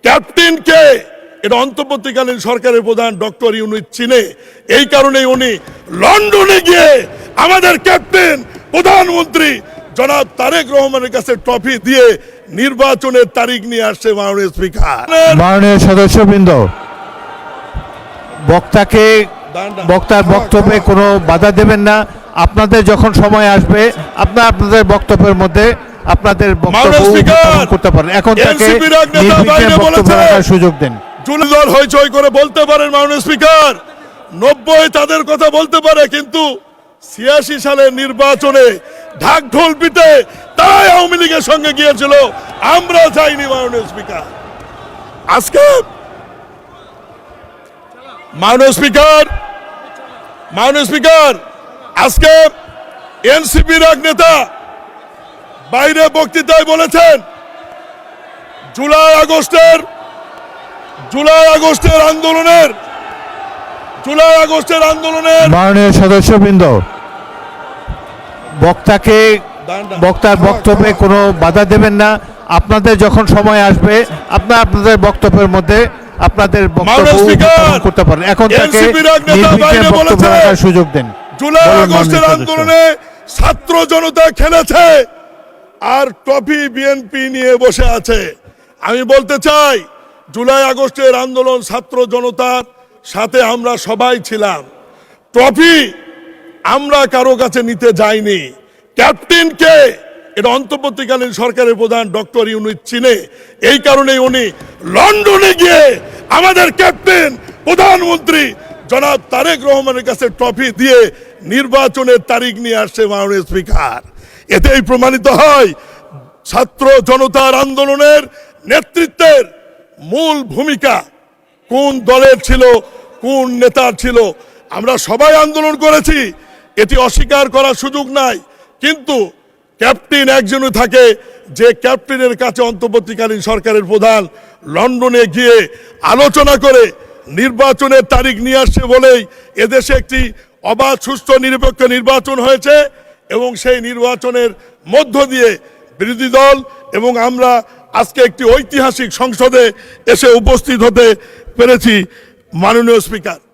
ক্যাপ্টেনকে এটা অন্তর্বর্তীকালীন সরকারের প্রধান ডক্টর ইউনূস চিনে, এই কারণেই উনি লন্ডনে গিয়ে আমাদের ক্যাপ্টেন প্রধানমন্ত্রী জনাব তারেক রহমানের কাছে ট্রফি দিয়ে নির্বাচনের তারিখ নিয়ে আসছে। মাননীয় স্পিকার, মাননীয় সদস্যবৃন্দ, বক্তার বক্তব্যে কোনো বাধা দেবেন না। আপনাদের যখন সময় আসবে আপনাদের বক্তব্যের মধ্যে আপনাদের বক্তব্য উপস্থাপন করতে পারেন। এখন তাকে নির্বিঘ্নে বক্তব্য রাখার সুযোগ দেন। জুলাই দল হইচই করে বলতে পারেন মাননীয় স্পিকার, 90 তাদের কথা বলতে পারে, কিন্তু 86 সালের নির্বাচনে ঢাক ঢোল পিটে তারাই আওয়ামী লীগের সঙ্গে গিয়েছিল, আমরা যাইনি। মাননীয় স্পিকার, আজকে মাননীয় স্পিকার আজকে এনসিপির এক নেতা বাইরে বক্তৃতায় বলেছেন জুলাই আগস্টের আন্দোলনের মাননীয় সদস্যবৃন্দ, বক্তার বক্তব্যে কোনো বাধা দেবেন না। আপনাদের যখন সময় আসবে আপনাদের বক্তব্যের মধ্যে আপনাদের বক্তব্য উপস্থাপন করতে পারেন। এখন তাকে নির্বিঘ্নে বক্তব্য রাখার সুযোগ দেন। জুলাই আগস্টের আন্দোলনে ছাত্র জনতা খেলেছে আর ট্রফি বিএনপি নিয়ে বসে আছে। আমি বলতে চাই, জুলাই আগস্টের আন্দোলন ছাত্র জনতার সাথে আমরা সবাই ছিলাম, ট্রফি আমরা কারো কাছে নিতে যাইনি। ক্যাপ্টেনকে এটা অন্তর্বর্তীকালীন সরকারের প্রধান ডক্টর ইউনূস চিনে, এই কারণেই উনি লন্ডনে গিয়ে আমাদের ক্যাপ্টেন প্রধানমন্ত্রী জনাব তারেক রহমানের কাছে ট্রফি দিয়ে নির্বাচনের তারিখ নিয়ে আসছে। মাননীয় স্পিকার, এতেই প্রমাণিত হয় ছাত্র জনতার আন্দোলনের নেতৃত্বের মূল ভূমিকা কোন দলের ছিল, কোন নেতার ছিল। আমরা সবাই আন্দোলন করেছি, এটি অস্বীকার করার সুযোগ নাই, কিন্তু ক্যাপ্টেন একজনই থাকে যে ক্যাপ্টেনের কাছে অন্তর্বর্তীকালীন সরকারের প্রধান লন্ডনে গিয়ে আলোচনা করে নির্বাচনের তারিখ নিয়ে আসছে বলেই এদেশে একটি অবাধ সুষ্ঠু নিরপেক্ষ নির্বাচন হয়েছে, এবং সেই নির্বাচনের মধ্য দিয়ে বিরোধী দল এবং আমরা আজকে একটি ঐতিহাসিক সংসদে এসে উপস্থিত হতে পেরেছি। মাননীয় স্পিকার।